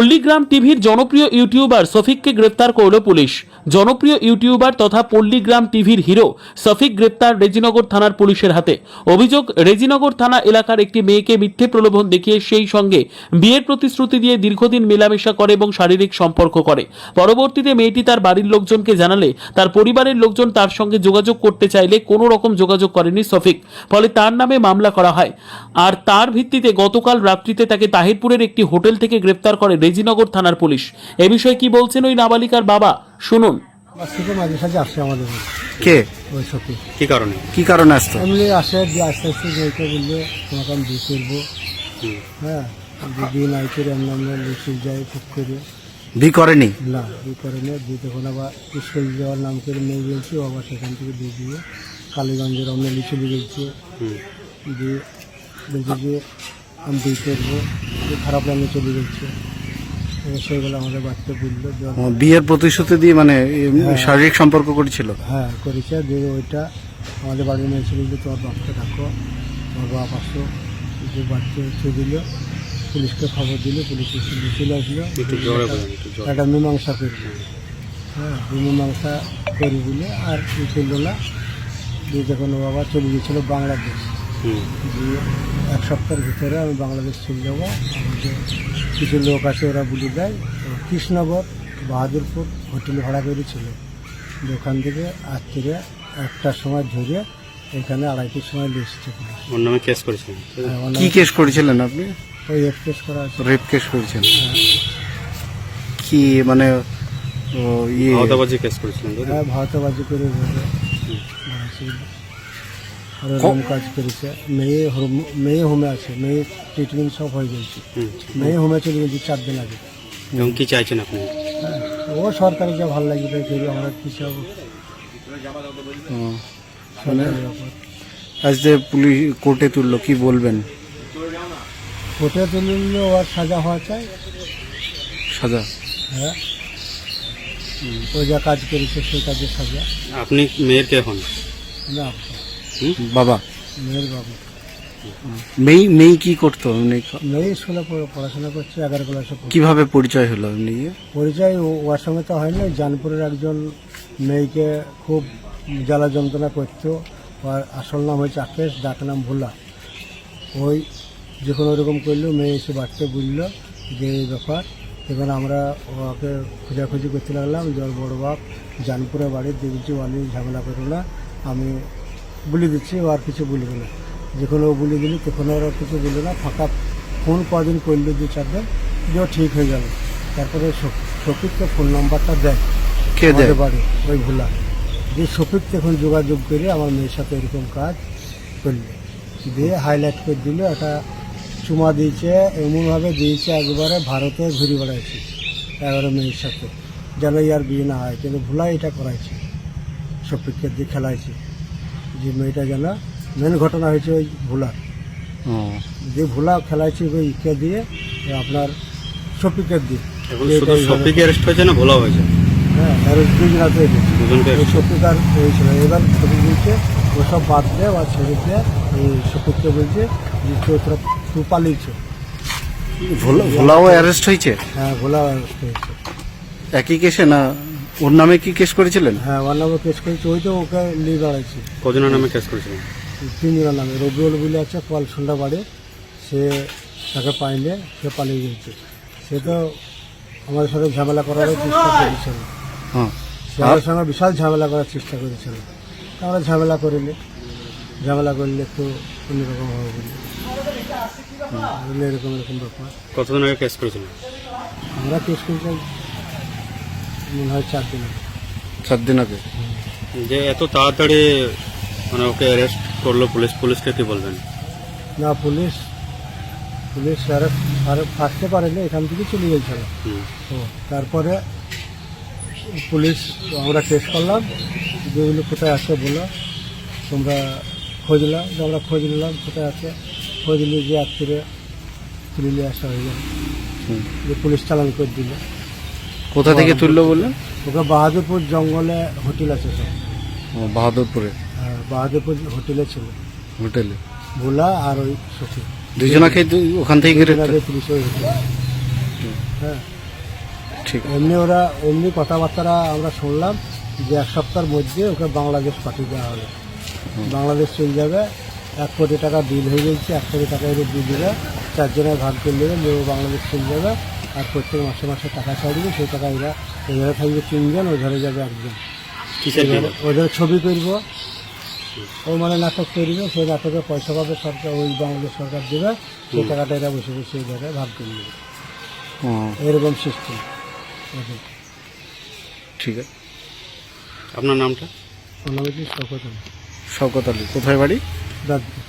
পল্লীগ্রাম টিভির জনপ্রিয় ইউটিউবার শফিককে গ্রেপ্তার করল পুলিশ। জনপ্রিয় ইউটিউবার তথা পল্লীগ্রাম টিভির হিরো শফিক গ্রেপ্তার রেজিনগর থানার পুলিশের হাতে। অভিযোগ, রেজিনগর থানা এলাকার একটি মেয়েকে মিথ্যে প্রলোভন দেখিয়ে সেই সঙ্গে বিয়ের প্রতিশ্রুতি দিয়ে দীর্ঘদিন মেলামেশা করে এবং শারীরিক সম্পর্ক করে। পরবর্তীতে মেয়েটি তার বাড়ির লোকজনকে জানালে তার পরিবারের লোকজন তার সঙ্গে যোগাযোগ করতে চাইলে কোনো রকম যোগাযোগ করেনি শফিক, ফলে তার নামে মামলা করা হয়। আর তার ভিত্তিতে গতকাল রাত্রিতে তাকে তাহিরপুরের একটি হোটেল থেকে গ্রেপ্তার করে রেজিনগর থানার পুলিশ। এ বিষয়ে কি বলছেন ওই নাবালিকার বাবা, শুনুন। মাঝে সাঝে আসে আমাদের কে ওই সত্যি কি কারণে আসতো? এমনি আসে যে আস্তে আস্তে যেটা বললে তোমাকে আমি বিয়ে করবো, হ্যাঁ বিয়ে নাই করে আমরা লিচু যাই খুব করে বি করেনি? না বিয়ে করে না। বিয়ে তখন আবার স্কুল যাওয়ার নাম করে মেয়ে গেছি, আবার সেখান থেকে বিয়ে দিয়ে কালীগঞ্জের অন্য লিচু গেছি দিয়ে বলছি যে আমি বিয়ে করবো, খারাপ লাইনে চলে গেছে। সেইগুলো আমাদের বাচ্চা বললো বিয়ের প্রতিশ্রুতি দিয়ে মানে শারীরিক সম্পর্ক করেছিল। হ্যাঁ করেছে। দিয়ে ওইটা আমাদের বাড়ির মেয়ে ছিল যে তোমার বাপকে ডাকো, তোমার বাপ আসো, যে বাচ্চা ছেড়ে দিল, পুলিশকে খবর দিল, পুলিশ চলে আসলো, একটা মীমাংসা করল। হ্যাঁ মীমাংসা করে দিলে আর কি ছিল না। দিয়ে যখন ও বাবা চলে গিয়েছিল বাংলাদেশ, দিয়ে এক সপ্তাহের ভিতরে আমি বাংলাদেশ চলে যাবো। আমাদের কিছু লোক আছে, ওরা বলে দেয় কৃষ্ণনগর বাহাদুরপুর হোটেলে ভাড়া করেছিল। ওখান থেকে রাত্রিরে 1টার সময় ধরে এখানে 2:30টার সময় এসেছে পুলিশ। ওর নামে কেস করেছিলেন? কি কেস করেছিলেন আপনি? ওই রেপ কেস করা আছে। রেপ কেস করেছেন? কি মানে ভাওতাবাজি কেস করেছিলেন? হ্যাঁ ভাওতাবাজি করে আর ওরকম কাজ করেছে। মেয়ে হোমে আছে, মেয়ে ট্রিটমেন্ট সব হয়ে গেছে, মেয়ে হোমে চলে গেছে 4 দিন আগে। এবং কি চাইছেন আপনি? হ্যাঁ ও সরকারি যা ভালো লাগে তাই করি, আমরা কিছু মানে আজ যে পুলিশ কোর্টে তুললো, কি বলবেন? কোর্টে তুললে ওর সাজা হওয়া চাই। সাজা? হ্যাঁ ও যা কাজ করেছে সেই কাজের সাজা। আপনি মেয়ের কে হন? না বাবা? মেয়ের বাবু। মেয়ে কি করতো? মেয়ে স্কুলে পড়াশোনা করছে, 11 ক্লাসে। কিভাবে পরিচয় হলো এমনি? পরিচয় ওর সঙ্গে তো হয়নি। জানপুরের একজন মেয়েকে খুব জ্বালা যন্ত্রণা করতো। ওর আসল নাম হয়েছে আকেশ, ডাক নাম ভোলা। ওই যখন ওরকম করলো, মেয়ে এসে বাড়তে বললো যে এই ব্যাপার। তখন আমরা ওকে খোঁজাখুঁজি করতে লাগলাম যে ওর বড় বাপ জানপুরে বাড়ি, দেখছি ওয়ালি ঝামেলা করো না, আমি বলে দিচ্ছি, ও আর কিছু বলবে না। যখন ও বলে দিল তখন ওরা কিছু বললো না। ফাঁকা ফোন কদিন করলো 2-4 দিন, যে ও ঠিক হয়ে গেল। তারপরে শফিককে ফোন নাম্বারটা দেয়, কে দেয়? বাড়ি ওই ভোলা। যে শফিক তখন যোগাযোগ করে আমার মেয়ের সাথে এরকম কাজ করলো, দিয়ে হাইলাইট করে দিল। একটা চুমা দিয়েছে, এমনভাবে দিয়েছে একবারে ভারতে ঘুরে বেড়াইছে 11 মেয়ের সাথে, যেন ইয়ার বিয়ে না হয়। কিন্তু ভোলা এটা করাইছে, শফিককে দিয়ে খেলাইছে যে মেয়েটা যেন। মেন ঘটনা হয়েছে ওই ভোলার, যে ভোলা খেলাইছে ওই ইকে দিয়ে, আপনার শফিকের দিয়ে। শফিক অ্যারেস্ট হয়েছে না ভোলা হয়েছে? হ্যাঁ শফিক আর হয়েছিল। এবার শফিক বলছে ওসব বাদ দেয় বা ছেড়ে দেয়। এই শফিককে বলছে যে তোরা তুই পালিয়েছ। ভোলাও অ্যারেস্ট হয়েছে? হ্যাঁ ভোলা অ্যারেস্ট হয়েছে। একই কেসে না? ওর নামে কি কেস করেছিলেন? হ্যাঁ ওর নামে কেস করেছে। ওই তো ওকে নিয়ে বেড়াইছে। কজনের নামে কেস করেছিলেন? 3 জনের নামে। রবিউল বলে আছে পালসন্ডা বাড়ি, সে তাকে পাইলে সে পালিয়ে গেছে। সে তো আমাদের সাথে ঝামেলা করার চেষ্টা করেছিল। সে আমাদের সঙ্গে বিশাল ঝামেলা করার চেষ্টা করেছিল। আমরা ঝামেলা করলে একটু অন্যরকম হবে বলে এরকম ব্যাপার। কতদিন আগে কেস করেছিলেন? আমরা কেস করেছিলাম মনে হয় 4 দিন আগে। 4 দিন আগে? যে এত তাড়াতাড়ি মানে ওকে অ্যারেস্ট করলো পুলিশকে কি বলবেন? না পুলিশ আর থাকতে পারেনি, এখান থেকে চলে গেছিল। তারপরে পুলিশ আমরা টেস্ট করলাম, যেগুলো কোথায় আছে বলো, তোমরা খোঁজলাম। আমরা খোঁজ নিলাম কোথায় আছে, খোঁজ নিয়ে যে আত্মীয় তুলে আসা হয়ে গেল, যে পুলিশ চালান করে দিল। কোথা থেকে তুললো বললেন? ওকে বাহাদুরপুর জঙ্গলে হোটেল আছে সব। বাহাদুরপুরে? হ্যাঁ বাহাদুরপুর হোটেলে ছিল। হোটেলে ভোলা আর ওই সচিব দুজনাকে ওখান থেকে পুলিশ ওই হোটেল। হ্যাঁ, ঠিক এমনি কথাবার্তা আমরা শুনলাম যে 1 সপ্তাহের মধ্যে ওকে বাংলাদেশ পাঠিয়ে দেওয়া হবে। বাংলাদেশ চলে যাবে, 1 কোটি টাকা বিল হয়ে গেছে, 1 কোটি টাকা এর দিয়ে দেবে, 4 জনের ভাগ করে নেবে, নিয়ে বাংলাদেশ চলে যাবে। আর প্রত্যেক মাসে মাসে টাকা ছাড়বে, সেই টাকা এরা ওধারে থাকবে 3 জন, ওধারে যাবে 1 জন। কিসের বিল? ওদের ছবি করব, ও মানে নাটক করবে, সেই নাটকে পয়সা পাবে সরকার, ওই বাংলাদেশ সরকার দেবে, সেই টাকাটা এরা বসে বসে এই জায়গায় ভাগ করে নেবে। এরকম সিস্টেম। ঠিক আছে। আপনার নামটা? আমার নাম হচ্ছে শওকত আলী। শওকত আলী, কোথায় বাড়ি? দাঁতপুর।